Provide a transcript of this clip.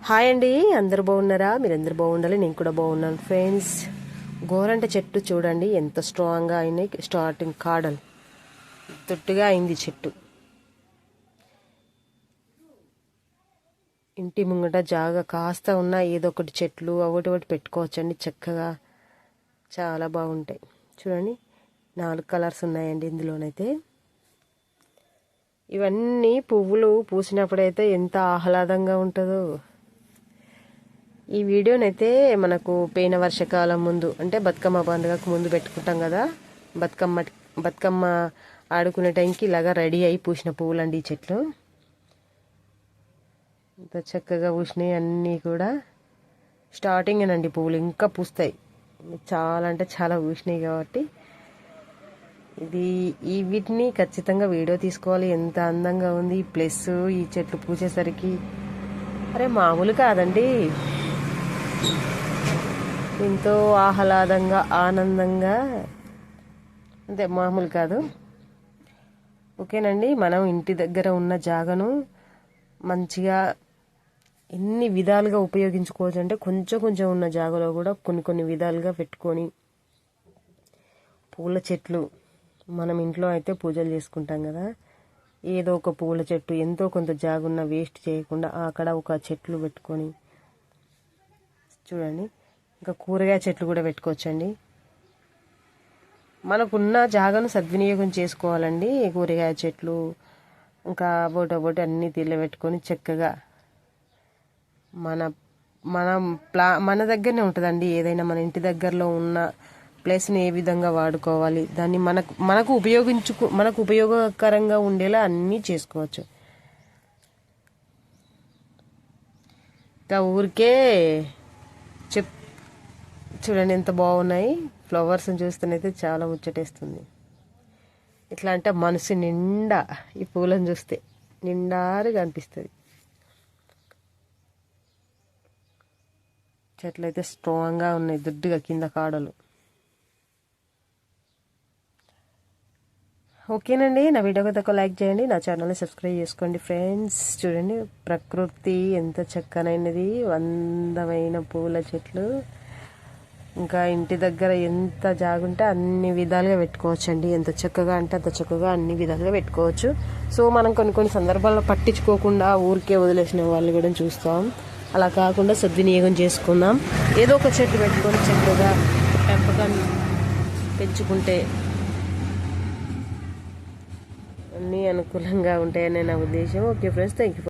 Hi అండి, అందరు బాగున్నారా? మీరందరూ బాగుండాలి, నేను కూడా బాగున్నాను ఫ్రెండ్స్. గోరంట చెట్టు చూడండి ఎంత స్ట్రాంగ్గా అయినాయి. స్టార్టింగ్ కాడలు తొట్టుగా అయింది చెట్టు. ఇంటి ముంగట జాగా కాస్త ఉన్న ఏదో ఒకటి చెట్లు ఒకటి ఒకటి పెట్టుకోవచ్చండి చక్కగా, చాలా బాగుంటాయి. చూడండి 4 కలర్స్ ఉన్నాయండి ఇందులోనైతే. ఇవన్నీ పువ్వులు పూసినప్పుడైతే ఎంత ఆహ్లాదంగా ఉంటుందో. ఈ వీడియోనైతే మనకు పోయిన వర్షాకాలం ముందు, అంటే బతుకమ్మ పండుగకు ముందు పెట్టుకుంటాం కదా, బతుకమ్మ ఆడుకునే టైంకి ఇలాగా రెడీ అయి పూసిన పువ్వులండి ఈ చెట్లు. ఇంత చక్కగా పూసినాయి అన్నీ కూడా. స్టార్టింగేనండి పువ్వులు, ఇంకా పూస్తాయి. చాలా అంటే చాలా పూసినాయి కాబట్టి వీటిని ఖచ్చితంగా వీడియో తీసుకోవాలి. ఎంత అందంగా ఉంది ప్లస్ ఈ చెట్లు పూసేసరికి అరే మామూలు కాదండి, ఎంతో ఆహ్లాదంగా ఆనందంగా, అంతే మామూలు కాదు. ఓకేనండి, మనం ఇంటి దగ్గర ఉన్న జాగను మంచిగా ఎన్ని విధాలుగా ఉపయోగించుకోవచ్చు అంటే, కొంచెం కొంచెం ఉన్న జాగలో కూడా కొన్ని విధాలుగా పెట్టుకొని, పూల చెట్లు మనం ఇంట్లో అయితే పూజలు చేసుకుంటాం కదా, ఏదో ఒక పూల చెట్టు ఎంతో కొంత జాగున్న వేస్ట్ చేయకుండా అక్కడ ఒక చెట్లు పెట్టుకొని చూడండి. ఇంకా కూరగాయ చెట్లు కూడా పెట్టుకోవచ్చండి. మనకున్న జాగాను సద్వినియోగం చేసుకోవాలండి. కూరగాయ చెట్లు ఇంకా బోటో అన్నీ పెట్టుకొని చక్కగా మన దగ్గరనే ఉంటుందండి. ఏదైనా మన ఇంటి దగ్గరలో ఉన్న ప్లేస్ని ఏ విధంగా వాడుకోవాలి, దాన్ని మనకు ఉపయోగకరంగా ఉండేలా అన్నీ చేసుకోవచ్చు. ఇంకా ఊరికే చూడండి ఎంత బాగున్నాయి. ఫ్లవర్స్ని చూస్తేనైతే చాలా ముచ్చటేస్తుంది. ఎట్లా అంటే మనసు నిండా ఈ పూలను చూస్తే నిండారుగా అనిపిస్తుంది. చెట్లు అయితే స్ట్రాంగ్గా ఉన్నాయి, దుడ్డుగా కింద కాడలు. ఓకేనండి, నా వీడియోకి తక్కువ లైక్ చేయండి, నా ఛానల్ని సబ్స్క్రైబ్ చేసుకోండి ఫ్రెండ్స్. చూడండి ప్రకృతి ఎంత చక్కనైనది, అందమైన పూల చెట్లు. ఇంకా ఇంటి దగ్గర ఎంత జాగుంటే అన్ని విధాలుగా పెట్టుకోవచ్చండి. ఎంత చక్కగా అంటే అంత చక్కగా అన్ని విధాలుగా పెట్టుకోవచ్చు. సో మనం కొన్ని సందర్భాల్లో పట్టించుకోకుండా ఊరికే వదిలేసిన వాళ్ళు కూడా చూస్తాం. అలా కాకుండా సద్వినియోగం చేసుకుందాం. ఏదో ఒక చెట్టు పెట్టుకొని చక్కగా పెంచుకుంటే అన్నీ అనుకూలంగా ఉంటాయని నా ఉద్దేశం. Okay friends, thank you.